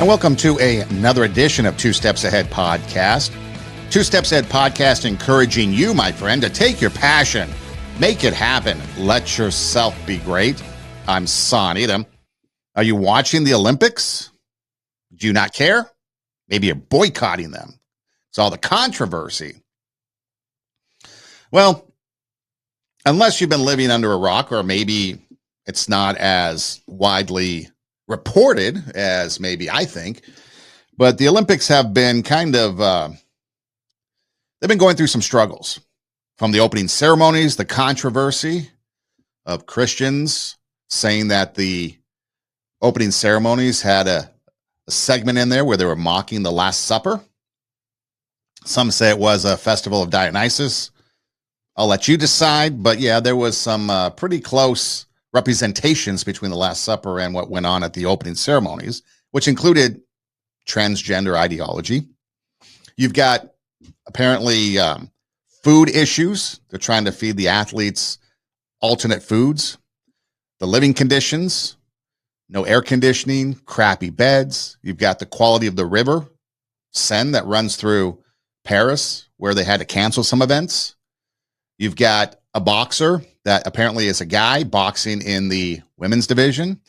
And welcome to another edition of Two Steps Ahead Podcast. Two Steps Ahead Podcast encouraging you, my friend, to take your passion, make it happen, let yourself be great. I'm Son Edom. Are you watching the Olympics? Do you not care? Maybe you're boycotting them. It's all the controversy. Well, unless you've been living under a rock, or maybe it's not as widely reported as maybe I think, but the Olympics have been they've been going through some struggles. From the opening ceremonies, the controversy of Christians saying that the opening ceremonies had a segment in there where they were mocking the Last Supper. Some say it was a festival of Dionysus. I'll let you decide, but yeah, there was some pretty close representations between the Last Supper and what went on at the opening ceremonies, which included transgender ideology. You've got apparently food issues. They're trying to feed the athletes alternate foods, the living conditions, no air conditioning, crappy beds. You've got the quality of the river, Seine, that runs through Paris, where they had to cancel some events. You've got a boxer that apparently is a guy boxing in the women's division.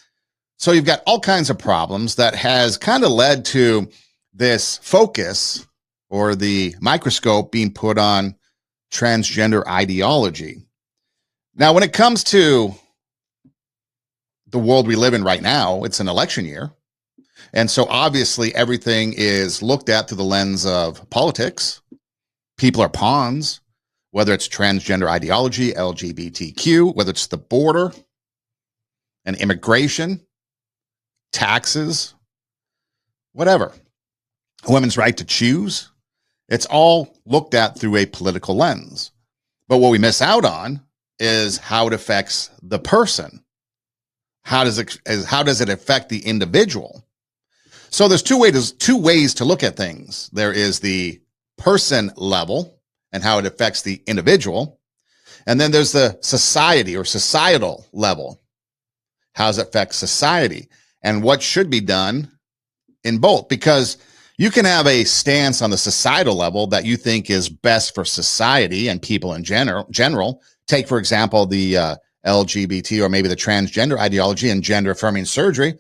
So you've got all kinds of problems that has kind of led to this focus or the microscope being put on transgender ideology. Now, when it comes to the world we live in right now, it's an election year. And so obviously everything is looked at through the lens of politics. People are pawns. Whether it's transgender ideology, LGBTQ, whether it's the border and immigration, taxes, whatever. Women's right to choose. It's all looked at through a political lens. But what we miss out on is how it affects the person. How does it affect the individual? So there's two ways to look at things. There is the person level, and how it affects the individual. And then there's the society or societal level. How does it affect society? And what should be done in both? Because you can have a stance on the societal level that you think is best for society and people in general. Take, for example, the LGBT or maybe the transgender ideology and gender affirming surgery.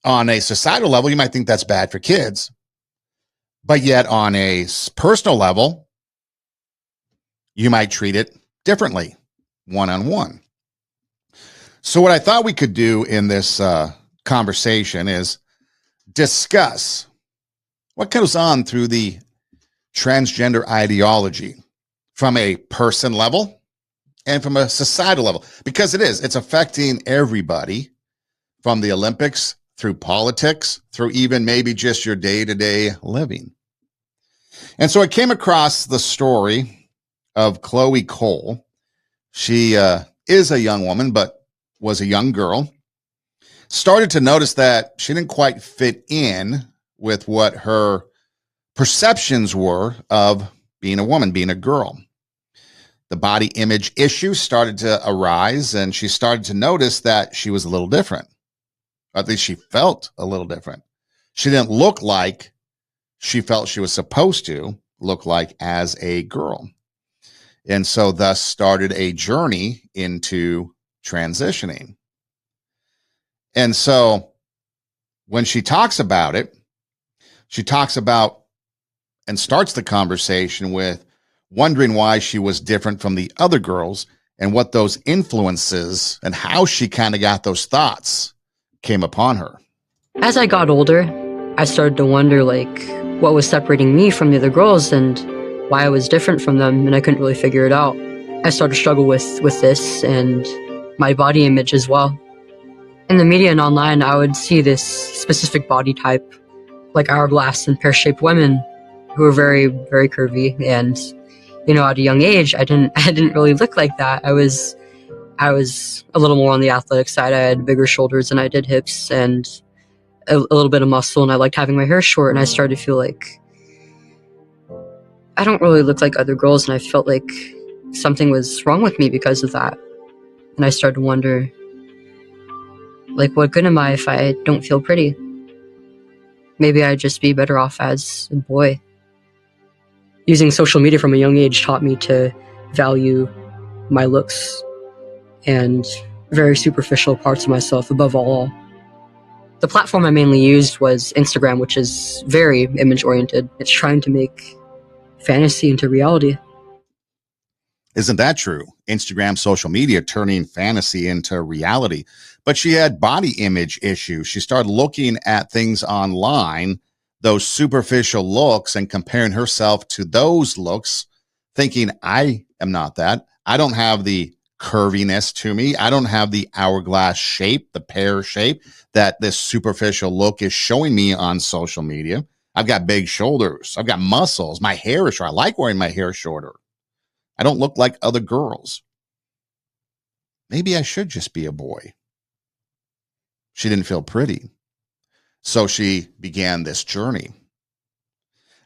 On a societal level, you might think that's bad for kids. But yet on a personal level, you might treat it differently, one-on-one. So what I thought we could do in this conversation is discuss what goes on through the transgender ideology from a person level and from a societal level, because it's affecting everybody from the Olympics through politics, through even maybe just your day-to-day living. And so I came across the story of Chloe Cole. She is a young woman, but was a young girl. Started to notice that she didn't quite fit in with what her perceptions were of being a woman, being a girl. The body image issues started to arise, and she started to notice that she was a little different. Or at least she felt a little different. She didn't look like she felt she was supposed to look like as a girl. And so thus started a journey into transitioning. And so when she talks about it, she talks about and starts the conversation with wondering why she was different from the other girls and what those influences and how she kind of got those thoughts came upon her. As I got older, I started to wonder what was separating me from the other girls and why I was different from them, and I couldn't really figure it out. I started to struggle with this and my body image as well. In the media and online, I would see this specific body type, like hourglass and pear-shaped women who were very, very curvy. And, at a young age, I didn't really look like that. I was a little more on the athletic side. I had bigger shoulders and I did hips and a little bit of muscle, and I liked having my hair short, and I started to feel like I don't really look like other girls, and I felt like something was wrong with me because of that. And I started to wonder, what good am I if I don't feel pretty? maybe I'd just be better off as a boy. Using social media from a young age taught me to value my looks and very superficial parts of myself above all. The platform I mainly used was Instagram, which is very image-oriented. It's trying to make fantasy into reality. Isn't that true? Instagram, social media, turning fantasy into reality. But she had body image issues. She started looking at things online, those superficial looks, and comparing herself to those looks, thinking, I am not that. I don't have the curviness to me. I don't have the hourglass shape, the pear shape that this superficial look is showing me on social media. I've got big shoulders. I've got muscles. My hair is short. I like wearing my hair shorter. I don't look like other girls. Maybe I should just be a boy. She didn't feel pretty. So she began this journey.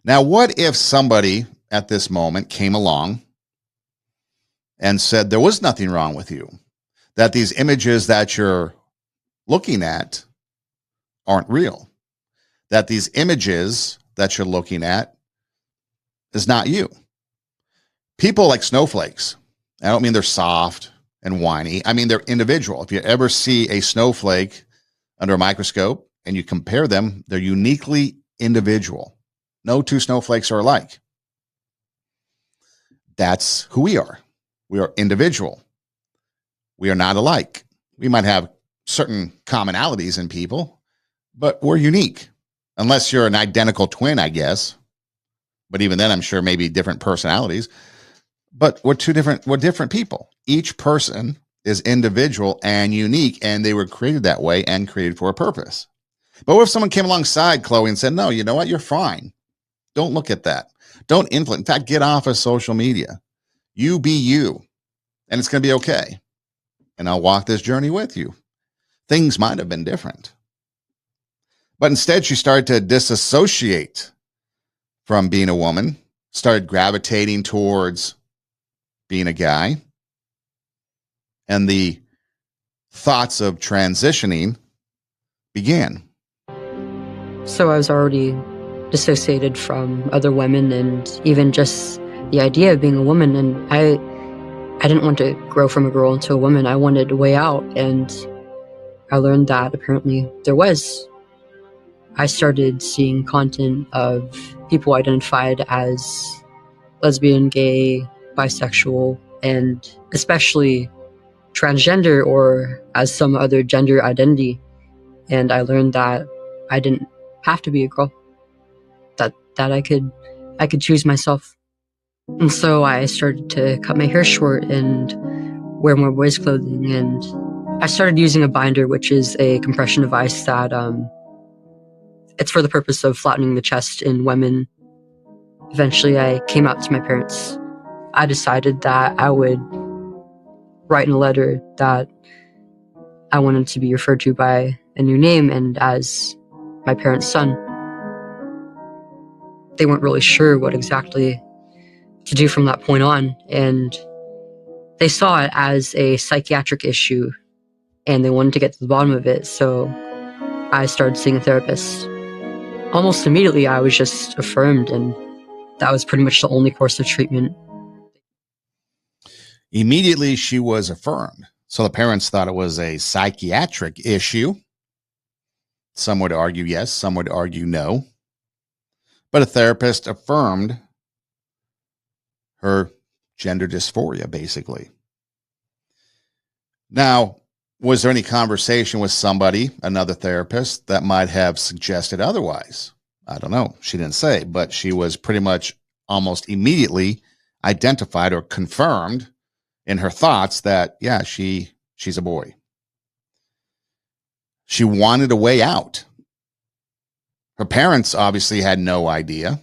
Now, what if somebody at this moment came along and said there was nothing wrong with you, that these images that you're looking at aren't real, that these images that you're looking at is not you? People like snowflakes. I don't mean they're soft and whiny. I mean, they're individual. If you ever see a snowflake under a microscope and you compare them, they're uniquely individual. No two snowflakes are alike. That's who we are. We are individual. We are not alike. We might have certain commonalities in people, but we're unique. Unless you're an identical twin, I guess. But even then, I'm sure maybe different personalities. But we're different people. Each person is individual and unique, and they were created that way and created for a purpose. But what if someone came alongside Chloe and said, no, you know what? You're fine. Don't look at that. Don't influence. In fact, get off of social media. You be you, and it's going to be okay. And I'll walk this journey with you. Things might have been different. But instead, she started to disassociate from being a woman, started gravitating towards being a guy, and the thoughts of transitioning began. So I was already dissociated from other women and even just the idea of being a woman, and I didn't want to grow from a girl into a woman. I wanted a way out, and I learned that apparently there was. I started seeing content of people identified as lesbian, gay, bisexual, and especially transgender or as some other gender identity. And I learned that I didn't have to be a girl, that I could choose myself. And so I started to cut my hair short and wear more boys' clothing. And I started using a binder, which is a compression device that it's for the purpose of flattening the chest in women. Eventually, I came out to my parents. I decided that I would write in a letter that I wanted to be referred to by a new name and as my parents' son. They weren't really sure what exactly to do from that point on, and they saw it as a psychiatric issue, and they wanted to get to the bottom of it, so I started seeing a therapist. Almost immediately, I was just affirmed, and that was pretty much the only course of treatment. Immediately, she was affirmed. So the parents thought it was a psychiatric issue. Some would argue yes, some would argue no. But a therapist affirmed her gender dysphoria, basically. Now, was there any conversation with somebody, another therapist, that might have suggested otherwise? I don't know. She didn't say, but she was pretty much almost immediately identified or confirmed in her thoughts that, yeah, she's a boy. She wanted a way out. Her parents obviously had no idea.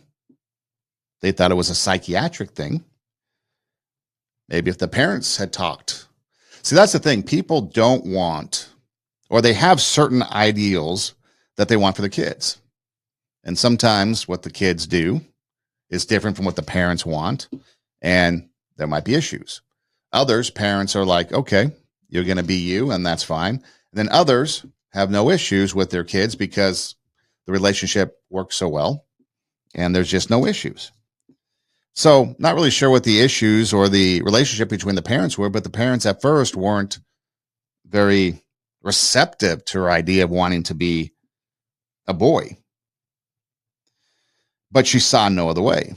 They thought it was a psychiatric thing. Maybe if the parents had talked. See, that's the thing. People don't want, or they have certain ideals that they want for the kids. And sometimes what the kids do is different from what the parents want, and there might be issues. Others, parents are like, okay, you're going to be you, and that's fine. And then others have no issues with their kids because the relationship works so well and there's just no issues. So not really sure what the issues or the relationship between the parents were, but the parents at first weren't very receptive to her idea of wanting to be a boy. But she saw no other way.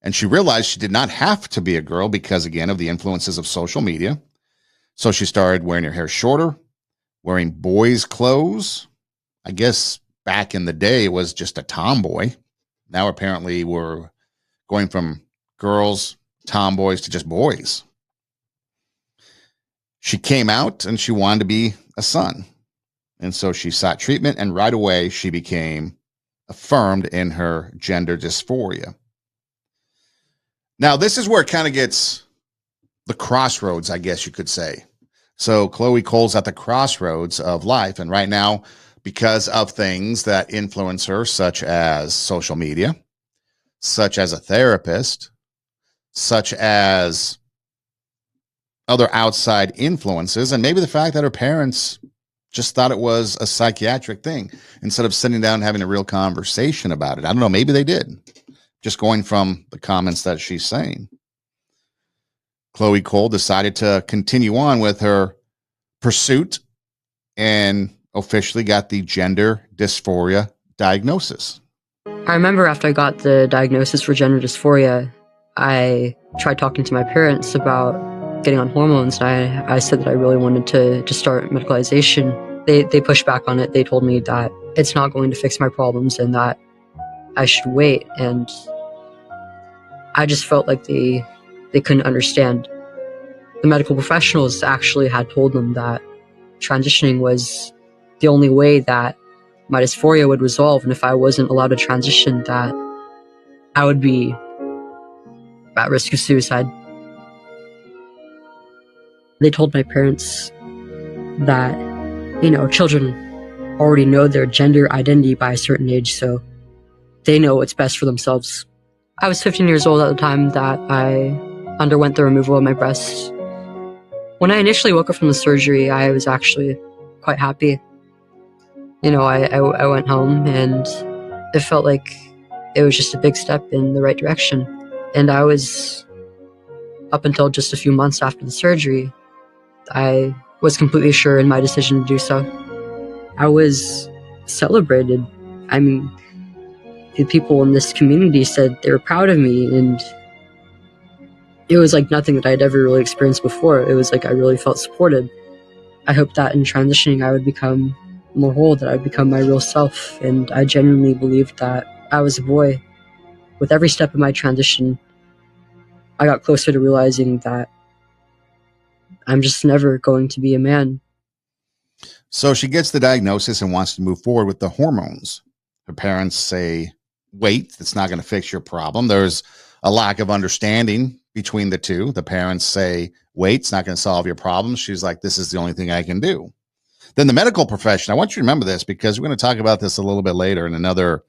And she realized she did not have to be a girl because, again, of the influences of social media. So she started wearing her hair shorter, wearing boys' clothes. I guess back in the day, it was just a tomboy. Now, apparently, we're going from girls, tomboys, to just boys. She came out and she wanted to be a son. And so she sought treatment, and right away she became affirmed in her gender dysphoria. Now, this is where it kind of gets the crossroads, I guess you could say. So Chloe Cole's at the crossroads of life. And right now, because of things that influence her, such as social media, such as a therapist, such as other outside influences, and maybe the fact that her parents just thought it was a psychiatric thing instead of sitting down and having a real conversation about it. I don't know. Maybe they did. Just going from the comments that she's saying. Chloe Cole decided to continue on with her pursuit and officially got the gender dysphoria diagnosis. I remember after I got the diagnosis for gender dysphoria, I tried talking to my parents about getting on hormones, and I said that I really wanted to start medicalization. They pushed back on it. They told me that it's not going to fix my problems and that I should wait. And I just felt like they couldn't understand. The medical professionals actually had told them that transitioning was the only way that my dysphoria would resolve, and if I wasn't allowed to transition, that I would be at risk of suicide. They told my parents that, children already know their gender identity by a certain age, so they know what's best for themselves. I was 15 years old at the time that I underwent the removal of my breasts. When I initially woke up from the surgery, I was actually quite happy. I went home and it felt like it was just a big step in the right direction. And I was, up until just a few months after the surgery, I was completely sure in my decision to do so. I was celebrated. I mean, the people in this community said they were proud of me, and it was like nothing that I'd ever really experienced before. It was like I really felt supported. I hoped that in transitioning I would become more whole, that I would become my real self, and I genuinely believed that I was a boy. With every step of my transition, I got closer to realizing that I'm just never going to be a man. So she gets the diagnosis and wants to move forward with the hormones. Her parents say, wait, it's not going to fix your problem. There's a lack of understanding between the two. The parents say, wait, it's not going to solve your problem. She's like, this is the only thing I can do. Then the medical profession, I want you to remember this because we're going to talk about this a little bit later in another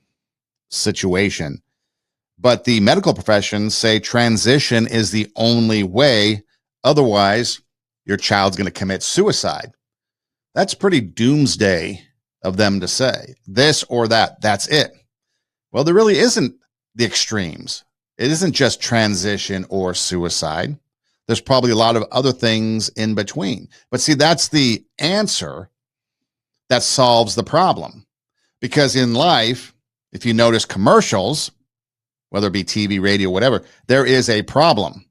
situation. But the medical professions say transition is the only way. Otherwise, your child's going to commit suicide. That's pretty doomsday of them to say this or that. That's it. Well, there really isn't the extremes. It isn't just transition or suicide. There's probably a lot of other things in between. But see, that's the answer that solves the problem. Because in life, if you notice commercials, whether it be TV, radio, whatever, there is a problem.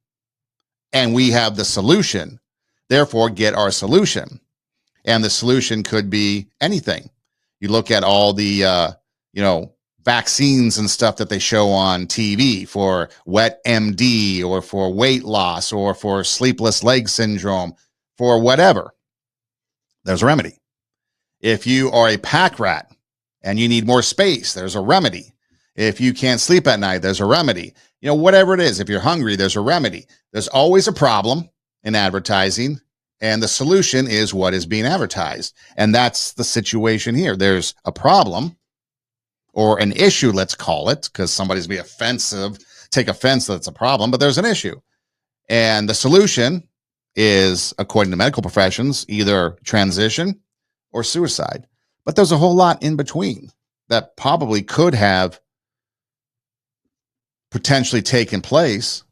And we have the solution. Therefore, get our solution. And the solution could be anything. You look at all the, vaccines and stuff that they show on TV for wet MD or for weight loss or for sleepless leg syndrome, for whatever. There's a remedy. If you are a pack rat and you need more space, there's a remedy. If you can't sleep at night, there's a remedy. Whatever it is, if you're hungry, there's a remedy. There's always a problem in advertising, and the solution is what is being advertised. And that's the situation here. There's a problem or an issue, let's call it, because somebody's being offensive, take offense that it's a problem, but there's an issue. And the solution is, according to medical professions, either transition or suicide. But there's a whole lot in between. that probably could have potentially taken place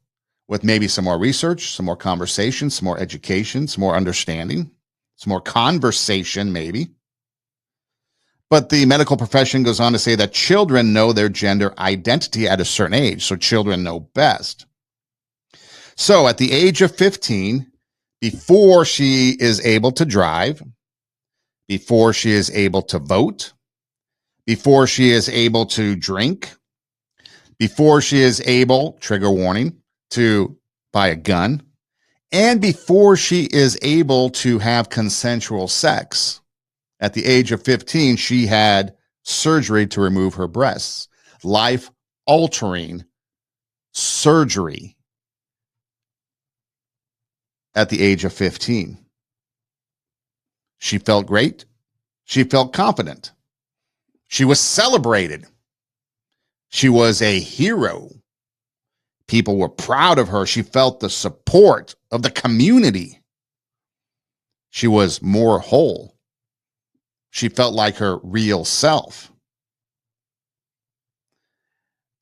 with maybe some more research, some more conversation, some more education, some more understanding, some more conversation, maybe. But the medical profession goes on to say that children know their gender identity at a certain age, so children know best. So at the age of 15, before she is able to drive, before she is able to vote, before she is able to drink, before she is able, trigger warning, to buy a gun, and before she is able to have consensual sex, at the age of 15, she had surgery to remove her breasts, life-altering surgery at the age of 15. She felt great. She felt confident. She was celebrated. She was a hero. People were proud of her. She felt the support of the community. She was more whole. She felt like her real self.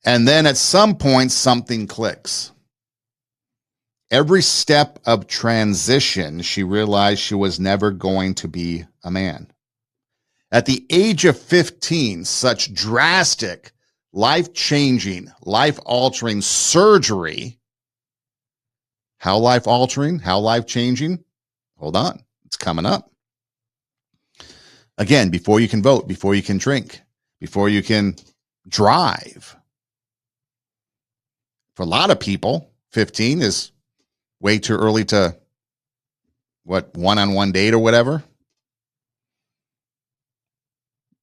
And then at some point, something clicks. Every step of transition, she realized she was never going to be a man. At the age of 15, such drastic, life-changing, life-altering surgery. How life-altering? How life-changing? Hold on. It's coming up. Again, before you can vote, before you can drink, before you can drive. For a lot of people, 15 is way too early to, one-on-one date or whatever.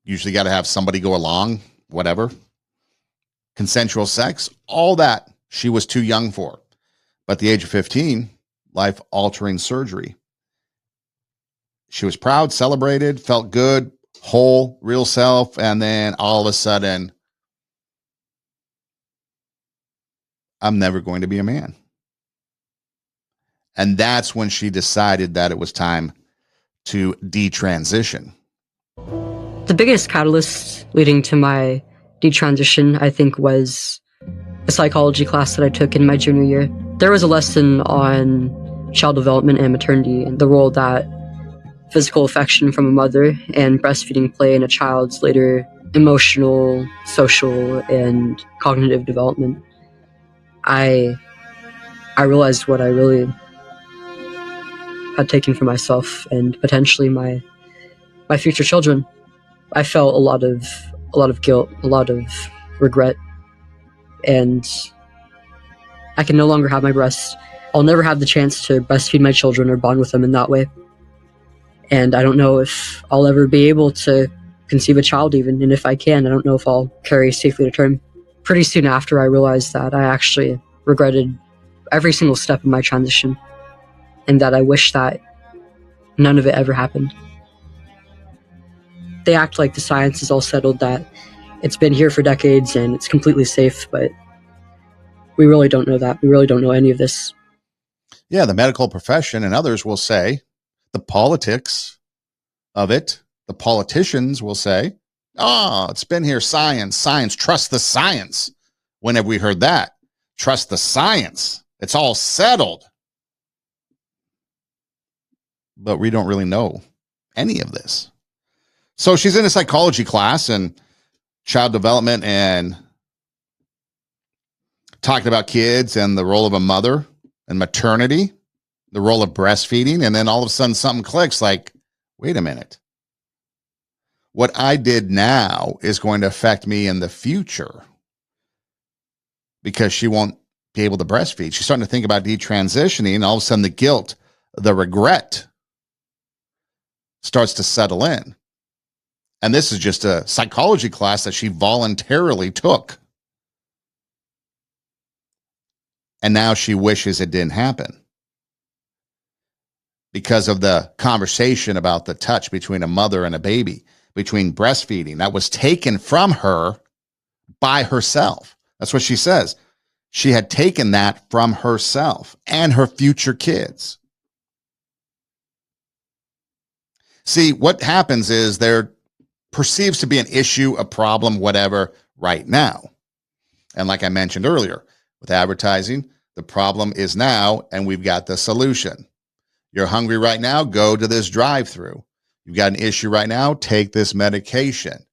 Usually got to have somebody go along, whatever. Consensual sex, all that she was too young for. But at the age of 15, life-altering surgery. She was proud, celebrated, felt good, whole, real self, and then all of a sudden, I'm never going to be a man. And that's when she decided that it was time to detransition. The biggest catalyst leading to my detransition, I think, was a psychology class that I took in my junior year. There was a lesson on child development and maternity and the role that physical affection from a mother and breastfeeding play in a child's later emotional, social, and cognitive development. I realized what I really had taken for myself and potentially my future children. I felt a lot of guilt, a lot of regret, and I can no longer have my breasts. I'll never have the chance to breastfeed my children or bond with them in that way. And I don't know if I'll ever be able to conceive a child even, and if I can, I don't know if I'll carry safely to term. Pretty soon after, I realized that I actually regretted every single step of my transition, and that I wish that none of it ever happened. They act like the science is all settled, that it's been here for decades and it's completely safe, but we really don't know that. We really don't know any of this. Yeah, the medical profession and others will say, the politics of it, the politicians will say, oh, it's been here, science, trust the science. When have we heard that? Trust the science. It's all settled. But we don't really know any of this. So she's in a psychology class and child development and talking about kids and the role of a mother and maternity, the role of breastfeeding. And then all of a sudden something clicks like, wait a minute. What I did now is going to affect me in the future because she won't be able to breastfeed. She's starting to think about detransitioning, and all of a sudden the guilt, the regret starts to settle in. And this is just a psychology class that she voluntarily took. And now she wishes it didn't happen because of the conversation about the touch between a mother and a baby, between breastfeeding that was taken from her by herself. That's what she says. She had taken that from herself and her future kids. See, what happens is they're perceives to be an issue, a problem, whatever, right now. And like I mentioned earlier, with advertising, the problem is now, and we've got the solution. You're hungry right now, go to this drive-through. You've got an issue right now, take this medication.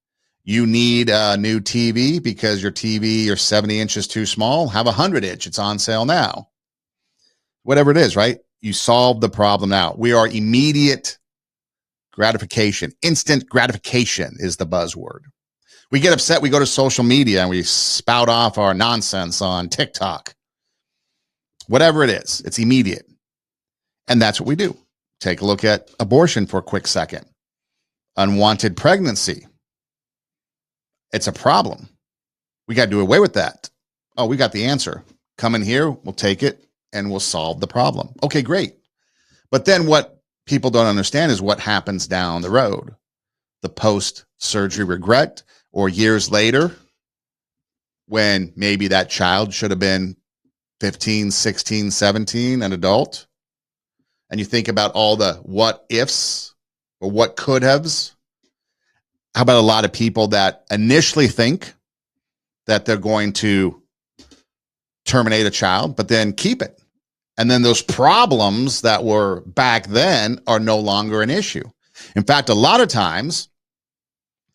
You need a new TV because your TV, you're 70 inches too small, have a 100-inch. It's on sale now. Whatever it is, right? You solve the problem now. We are immediate gratification. Instant gratification is the buzzword. We get upset, we go to social media and we spout off our nonsense on TikTok. Whatever it is, it's immediate. And that's what we do. Take a look at abortion for a quick second. Unwanted pregnancy. It's a problem. We got to do away with that. Oh, we got the answer. Come in here, we'll take it, and we'll solve the problem. Okay, great. But then what people don't understand is what happens down the road. The post-surgery regret, or years later, when maybe that child should have been 15, 16, 17, an adult. And you think about all the what ifs or what could haves. How about a lot of people that initially think that they're going to terminate a child, but then keep it? And then those problems that were back then are no longer an issue. In fact, a lot of times,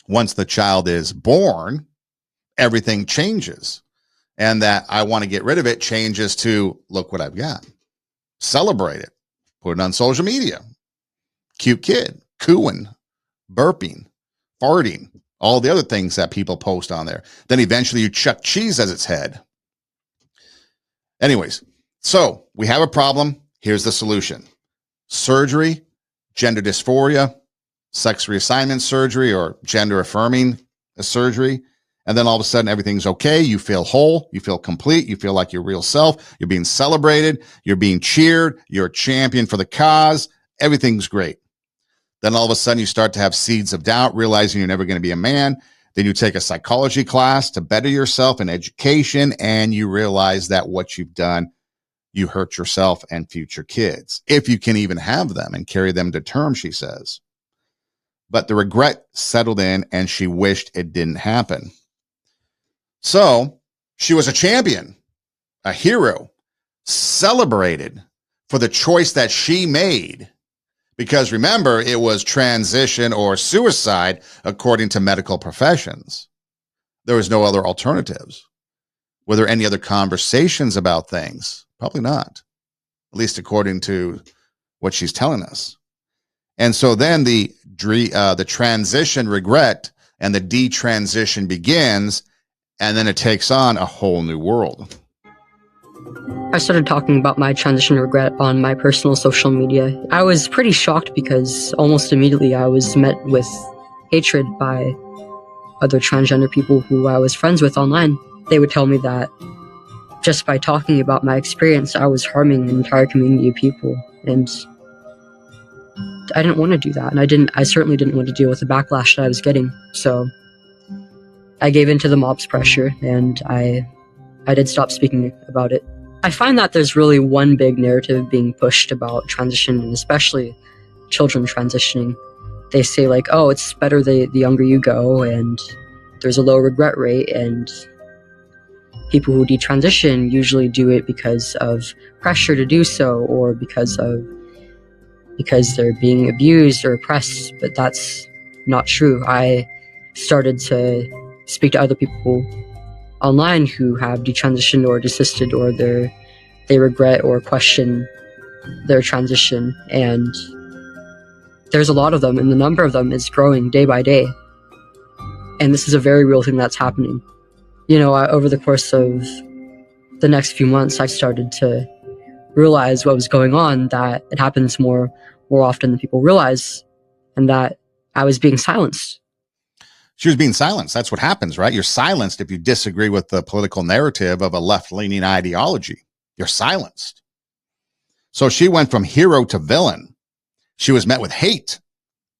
once the child is born, everything changes. And that I want to get rid of it changes to, look what I've got. Celebrate it. Put it on social media. Cute kid, cooing, burping, farting, all the other things that people post on there. Then eventually you chuck cheese as its head. Anyways, so we have a problem. Here's the solution. Surgery, gender dysphoria, sex reassignment surgery, or gender affirming surgery. And then all of a sudden, everything's okay. You feel whole. You feel complete. You feel like your real self. You're being celebrated. You're being cheered. You're a champion for the cause. Everything's great. Then all of a sudden, you start to have seeds of doubt, realizing you're never going to be a man. Then you take a psychology class to better yourself in education, and you realize that what you've done, you hurt yourself and future kids, if you can even have them and carry them to term, she says. But the regret settled in, and she wished it didn't happen. So she was a champion, a hero, celebrated for the choice that she made. Because remember, it was transition or suicide according to medical professions. There was no other alternatives. Were there any other conversations about things? Probably not, at least according to what she's telling us. And so then the transition regret and the detransition begins. And then it takes on a whole new world. I started talking about my transition regret on my personal social media. I was pretty shocked because almost immediately I was met with hatred by other transgender people who I was friends with online. They would tell me that just by talking about my experience, I was harming an entire community of people. And I didn't want to do that. And I certainly didn't want to deal with the backlash that I was getting. So I gave in to the mob's pressure, and I did stop speaking about it. I find that there's really one big narrative being pushed about transition, and especially children transitioning. They say like, oh, it's better the younger you go, and there's a low regret rate, and people who detransition usually do it because of pressure to do so, or because they're being abused or oppressed, but that's not true. I started to speak to other people online who have detransitioned or desisted, or they regret or question their transition, and there's a lot of them, and the number of them is growing day by day. And this is a very real thing that's happening. You know, over the course of the next few months, I started to realize what was going on, that it happens more often than people realize, and that I was being silenced. She was being silenced. That's what happens, right? You're silenced if you disagree with the political narrative of a left-leaning ideology. You're silenced. So she went from hero to villain. She was met with hate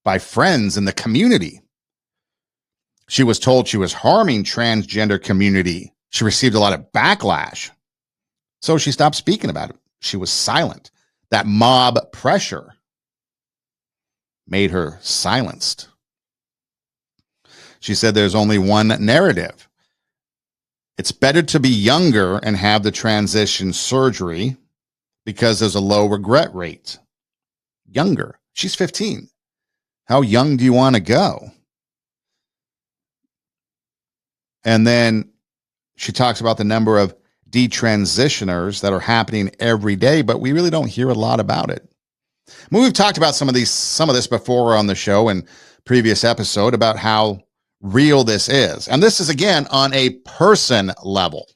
by friends in the community. She was told she was harming transgender community. She received a lot of backlash. So she stopped speaking about it. She was silent. That mob pressure made her silenced. She said there's only one narrative. It's better to be younger and have the transition surgery because there's a low regret rate. Younger. She's 15. How young do you want to go? And then she talks about the number of detransitioners that are happening every day, but we really don't hear a lot about it. I mean, we've talked about some of this before on the show and previous episode about how real this is. And this is, again, on a person level.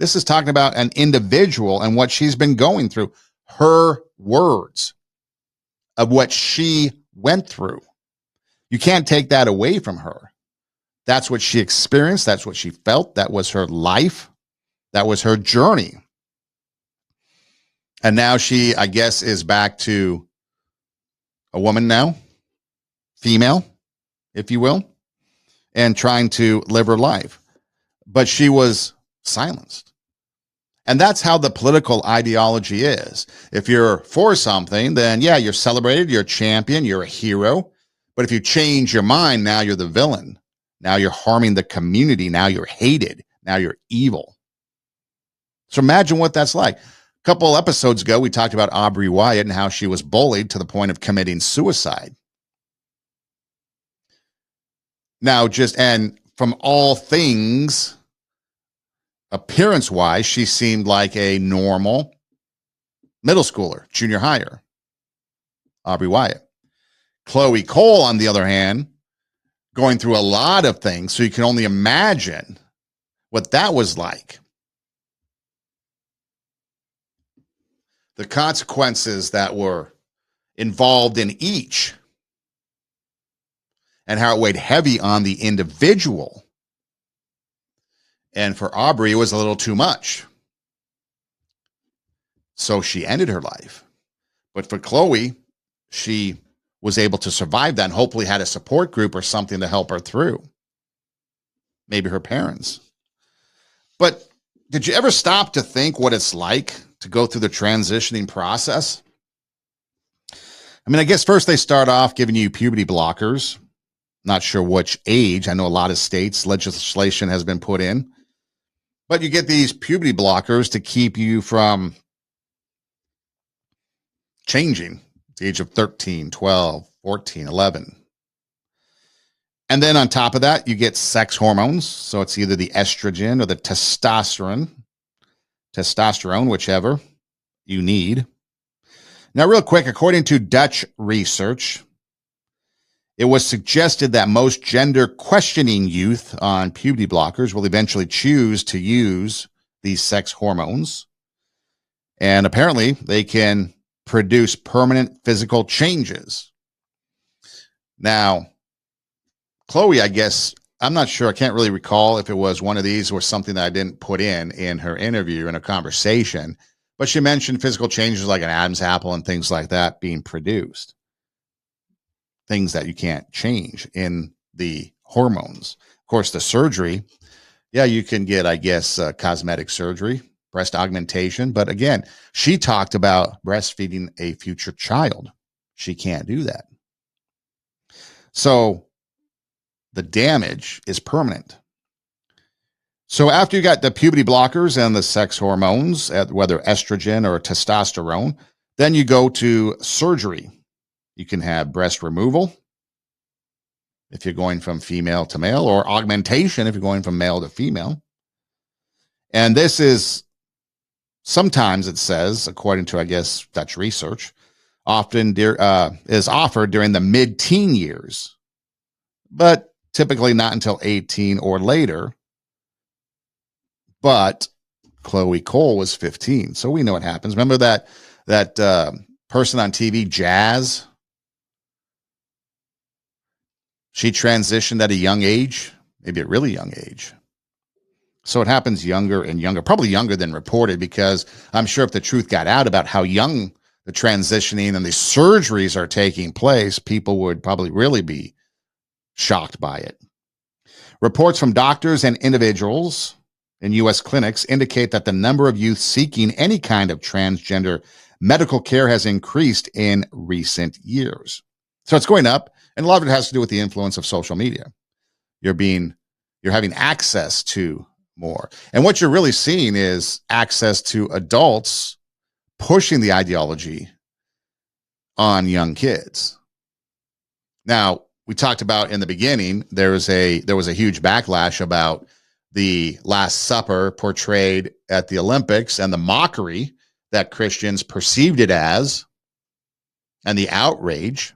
This is talking about an individual and what she's been going through. Her words of what she went through. You can't take that away from her. That's what she experienced. That's what she felt. That was her life. That was her journey. And now she, I guess, is back to a woman now, female, if you will, and trying to live her life. But she was silenced. And that's how the political ideology is. If you're for something, then yeah, you're celebrated, you're a champion, you're a hero. But if you change your mind, now you're the villain. Now you're harming the community. Now you're hated. Now you're evil. So imagine what that's like. A couple episodes ago, we talked about Aubrey Wyatt and how she was bullied to the point of committing suicide. Now, and from all things, appearance-wise, she seemed like a normal middle schooler, junior higher. Aubrey Wyatt. Chloe Cole, on the other hand, going through a lot of things, so you can only imagine what that was like. The consequences that were involved in each and how it weighed heavy on the individual. And for Aubrey, it was a little too much. So she ended her life. But for Chloe, she was able to survive that and hopefully had a support group or something to help her through. Maybe her parents. But did you ever stop to think what it's like to go through the transitioning process? I mean, I guess first they start off giving you puberty blockers. Not sure which age. I know a lot of states legislation has been put in. But you get these puberty blockers to keep you from changing at the age of 13, 12, 14, 11. And then on top of that, you get sex hormones. So it's either the estrogen or the testosterone, whichever you need. Now, real quick, according to Dutch research, it was suggested that most gender questioning youth on puberty blockers will eventually choose to use these sex hormones. And apparently they can produce permanent physical changes. Now, Chloe, I guess, I'm not sure. I can't really recall if it was one of these or something that I didn't put in her interview, in a conversation. But she mentioned physical changes like an Adam's apple and things like that being produced. Things that you can't change in the hormones. Of course, the surgery, yeah, you can get, I guess, cosmetic surgery, breast augmentation. But again, she talked about breastfeeding a future child. She can't do that. So the damage is permanent. So after you got the puberty blockers and the sex hormones, whether estrogen or testosterone, then you go to surgery. You can have breast removal if you're going from female to male, or augmentation if you're going from male to female. And this is sometimes, it says, according to, I guess, Dutch research, often is offered during the mid-teen years, but typically not until 18 or later. But Chloe Cole was 15, so we know what happens. Remember that person on TV, Jazz? She transitioned at a young age, maybe a really young age. So it happens younger and younger, probably younger than reported, because I'm sure if the truth got out about how young the transitioning and the surgeries are taking place, people would probably really be shocked by it. Reports from doctors and individuals in U.S. clinics indicate that the number of youth seeking any kind of transgender medical care has increased in recent years. So it's going up, and a lot of it has to do with the influence of social media. you're having access to more. And what you're really seeing is access to adults pushing the ideology on young kids. Now, we talked about in the beginning, there was a huge backlash about the Last Supper portrayed at the Olympics and the mockery that Christians perceived it as, and the outrage.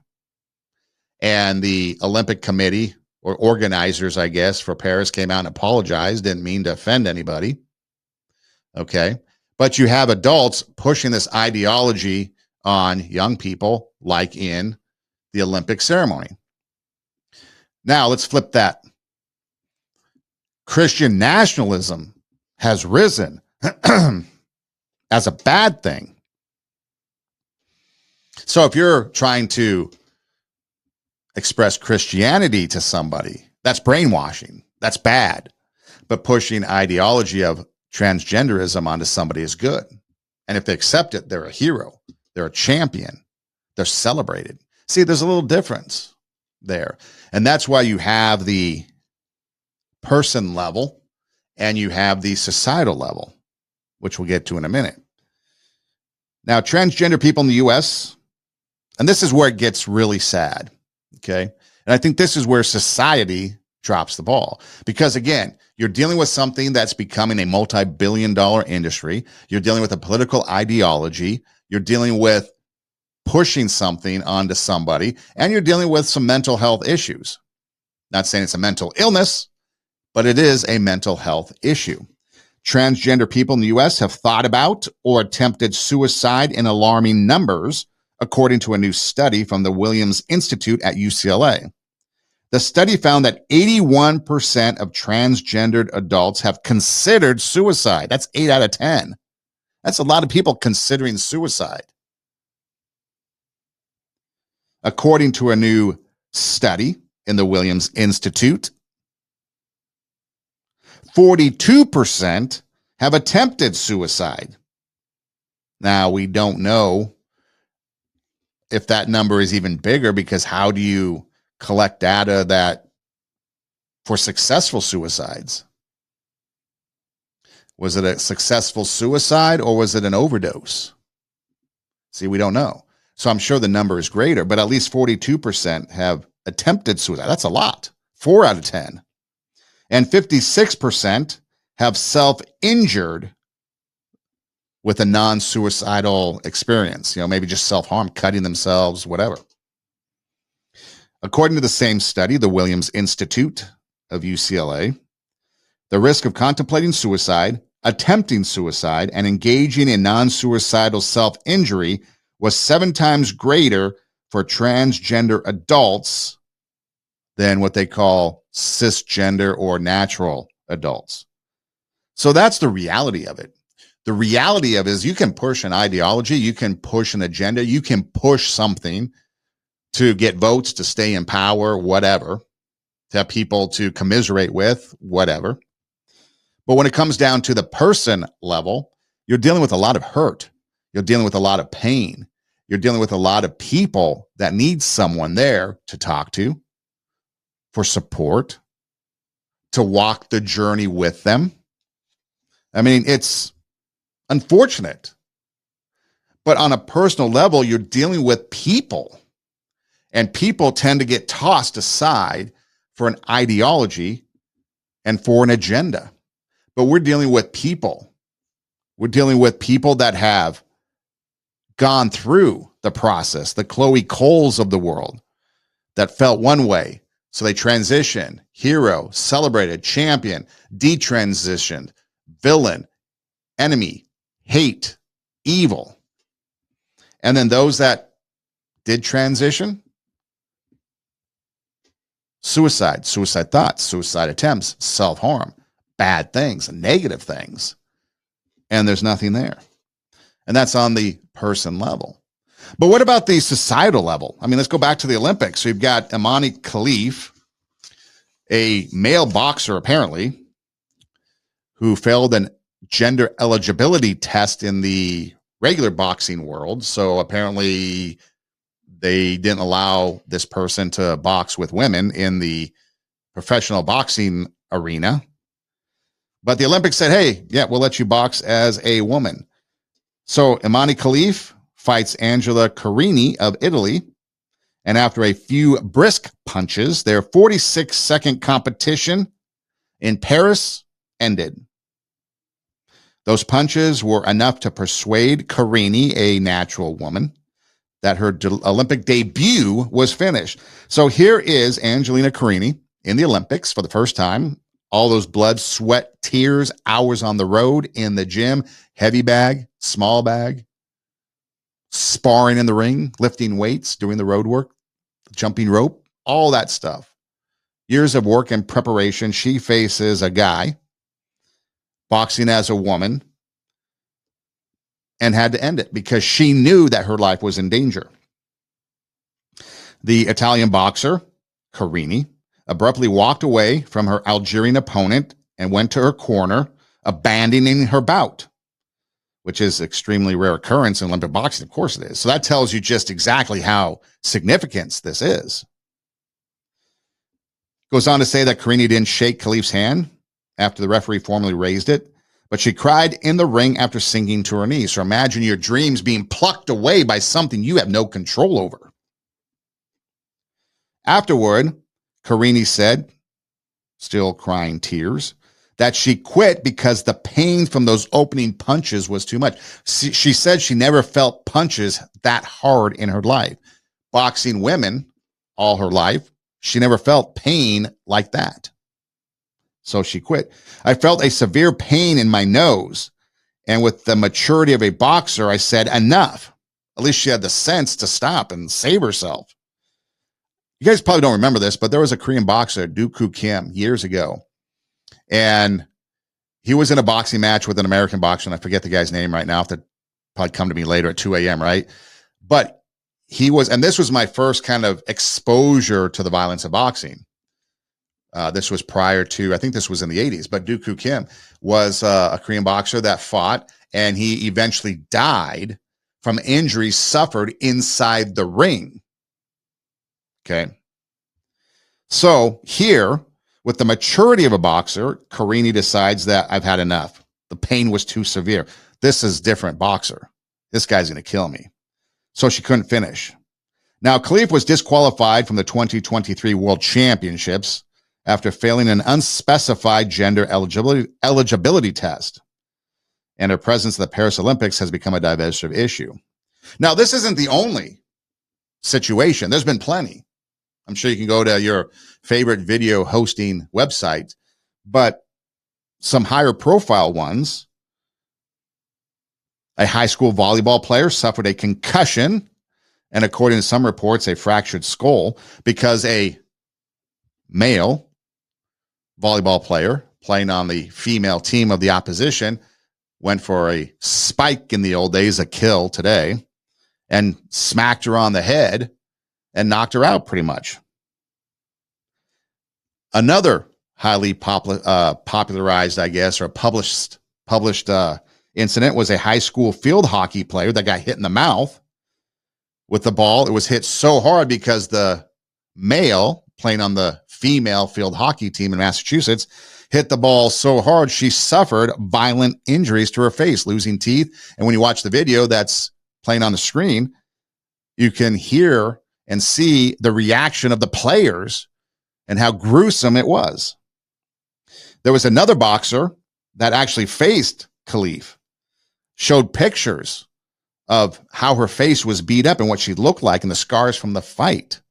And the Olympic Committee, or organizers, I guess, for Paris came out and apologized, didn't mean to offend anybody. Okay. But you have adults pushing this ideology on young people, like in the Olympic ceremony. Now, let's flip that. Christian nationalism has risen as a bad thing. So if you're trying to express Christianity to somebody, that's brainwashing. That's bad. But pushing ideology of transgenderism onto somebody is good. And if they accept it, they're a hero. They're a champion. They're celebrated. See, there's a little difference there. And that's why you have the person level and you have the societal level, which we'll get to in a minute. Now, transgender people in the U.S., and this is where it gets really sad, okay? And I think this is where society drops the ball. Because, again, you're dealing with something that's becoming a multi-billion-dollar industry. You're dealing with a political ideology. You're dealing with pushing something onto somebody. And you're dealing with some mental health issues. Not saying it's a mental illness, but it is a mental health issue. Transgender people in the U.S. have thought about or attempted suicide in alarming numbers, according to a new study from the Williams Institute at UCLA. The study found that 81% of transgendered adults have considered suicide. That's 8 out of 10. That's a lot of people considering suicide. According to a new study in the Williams Institute, 42% have attempted suicide. Now, we don't know if that number is even bigger, because how do you collect data that for successful suicides? Was it a successful suicide or was it an overdose? See, we don't know. So I'm sure the number is greater, but at least 42% have attempted suicide. That's a lot. 4 out of 10. And 56% have self-injured with a non-suicidal experience, maybe just self-harm, cutting themselves, whatever. According to the same study, the Williams Institute of UCLA, the risk of contemplating suicide, attempting suicide, and engaging in non-suicidal self-injury was 7 times greater for transgender adults than what they call cisgender or natural adults. So that's the reality of it. The reality of it is you can push an ideology, you can push an agenda, you can push something to get votes, to stay in power, whatever, to have people to commiserate with, whatever. But when it comes down to the person level, you're dealing with a lot of hurt. You're dealing with a lot of pain. You're dealing with a lot of people that need someone there to talk to, for support, to walk the journey with them. I mean, it's unfortunate. But on a personal level, you're dealing with people. And people tend to get tossed aside for an ideology and for an agenda. But we're dealing with people. We're dealing with people that have gone through the process, the Chloe Coles of the world, that felt one way. So they transitioned, hero, celebrated, champion, detransitioned, villain, enemy, hate, evil. And then those that did transition, suicide thoughts, suicide attempts, self-harm, bad things, negative things. And there's nothing there. And that's on the person level. But what about the societal level? I mean, let's go back to the Olympics. So you've got Imani Khalif, a male boxer apparently, who failed an gender eligibility test in the regular boxing world. So apparently they didn't allow this person to box with women in the professional boxing arena. But the Olympics said, hey, yeah, we'll let you box as a woman. So Imani Khalif fights Angela Carini of Italy. And after a few brisk punches, their 46-second competition in Paris ended. Those punches were enough to persuade Carini, a natural woman, that her Olympic debut was finished. So here is Angelina Carini in the Olympics for the first time. All those blood, sweat, tears, hours on the road, in the gym, heavy bag, small bag, sparring in the ring, lifting weights, doing the road work, jumping rope, all that stuff. Years of work and preparation. She faces a guy boxing as a woman and had to end it because she knew that her life was in danger. The Italian boxer, Carini, abruptly walked away from her Algerian opponent and went to her corner, abandoning her bout, which is an extremely rare occurrence in Olympic boxing. Of course it is. So that tells you just exactly how significant this is. Goes on to say that Carini didn't shake Khalif's hand after the referee formally raised it, but she cried in the ring after sinking to her knees. So imagine your dreams being plucked away by something you have no control over. Afterward, Carini said, still crying tears, that she quit because the pain from those opening punches was too much. She said she never felt punches that hard in her life. Boxing women all her life, she never felt pain like that. So she quit. I felt a severe pain in my nose. And with the maturity of a boxer, I said, enough. At least she had the sense to stop and save herself. You guys probably don't remember this, but there was a Korean boxer, Dooku Kim, years ago. And he was in a boxing match with an American boxer, and I forget the guy's name right now. If that probably come to me later at 2 a.m., right? But he was, and this was my first kind of exposure to the violence of boxing. This was prior to, I think this was in the 80s, but Dooku Kim was a Korean boxer that fought, and he eventually died from injuries suffered inside the ring. Okay. So here, with the maturity of a boxer, Carini decides that I've had enough. The pain was too severe. This is different boxer. This guy's going to kill me. So she couldn't finish. Now, Khalif was disqualified from the 2023 World Championships after failing an unspecified gender eligibility test. And her presence at the Paris Olympics has become a divisive issue. Now, this isn't the only situation. There's been plenty. I'm sure you can go to your favorite video hosting website, but some higher profile ones. A high school volleyball player suffered a concussion and, according to some reports, a fractured skull because a male volleyball player playing on the female team of the opposition went for a spike in the old days, a kill today, and smacked her on the head and knocked her out pretty much. Another highly popularized, I guess, or published incident was a high school field hockey player that got hit in the mouth with the ball. It was hit so hard because the male playing on the female field hockey team in Massachusetts hit the ball so hard she suffered violent injuries to her face, losing teeth. And when you watch the video that's playing on the screen, you can hear and see the reaction of the players and how gruesome it was. There was another boxer that actually faced Khalif, showed pictures of how her face was beat up and what she looked like and the scars from the fight.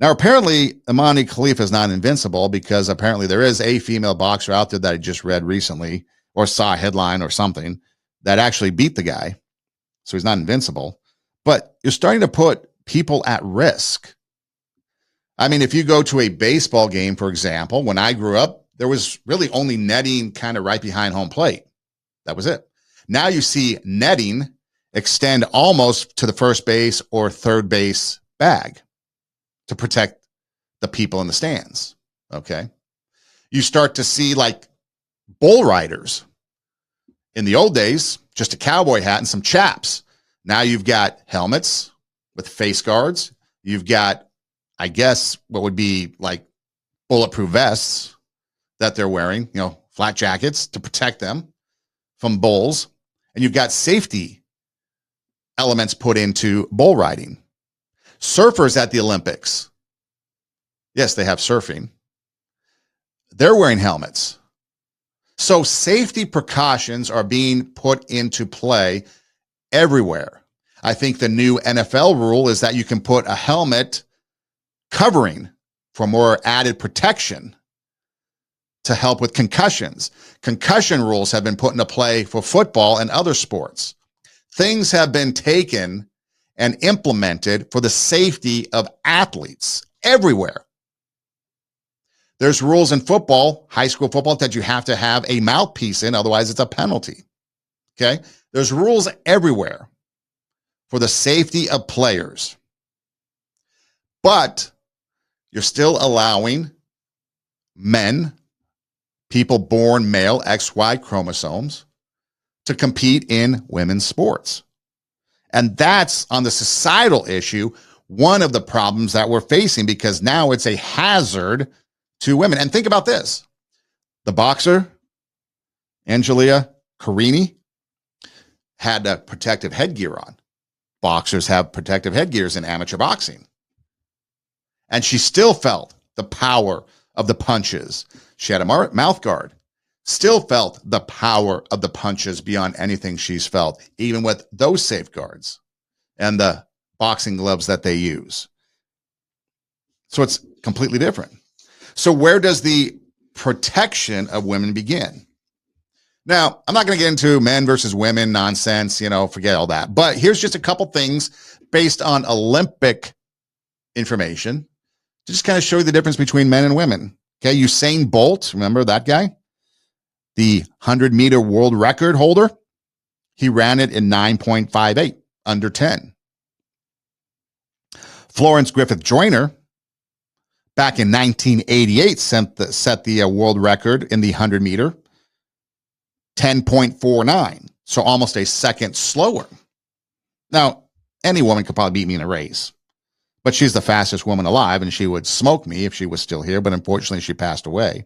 Now, apparently, Imani Khalif is not invincible because apparently there is a female boxer out there that I just read recently or saw a headline or something that actually beat the guy. So he's not invincible. But you're starting to put people at risk. I mean, if you go to a baseball game, for example, when I grew up, there was really only netting kind of right behind home plate. That was it. Now you see netting extend almost to the first base or third base bag to protect the people in the stands. Okay. You start to see like bull riders. In the old days, just a cowboy hat and some chaps. Now you've got helmets with face guards. You've got, I guess, what would be like bulletproof vests that they're wearing, flat jackets to protect them from bulls. And you've got safety elements put into bull riding. Surfers at the Olympics. Yes, they have surfing. They're wearing helmets. So safety precautions are being put into play everywhere. I think the new NFL rule is that you can put a helmet covering for more added protection to help with concussions. Concussion rules have been put into play for football and other sports. Things have been taken and implemented for the safety of athletes everywhere. There's rules in football, high school football, that you have to have a mouthpiece in, otherwise it's a penalty. Okay? There's rules everywhere for the safety of players. But you're still allowing men, people born male, XY chromosomes, to compete in women's sports. And that's, on the societal issue, one of the problems that we're facing, because now it's a hazard to women. And think about this. The boxer, Angelia Carini, had a protective headgear on. Boxers have protective headgears in amateur boxing. And she still felt the power of the punches. She had a mouth guard. Still felt the power of the punches beyond anything she's felt, even with those safeguards and the boxing gloves that they use. So it's completely different. So where does the protection of women begin? Now, I'm not going to get into men versus women nonsense, forget all that. But here's just a couple things based on Olympic information to just kind of show you the difference between men and women. Okay, Usain Bolt, remember that guy? The 100-meter world record holder. He ran it in 9.58, under 10. Florence Griffith Joyner, back in 1988, set the world record in the 100-meter, 10.49, so almost a second slower. Now, any woman could probably beat me in a race, but she's the fastest woman alive, and she would smoke me if she was still here, but unfortunately she passed away.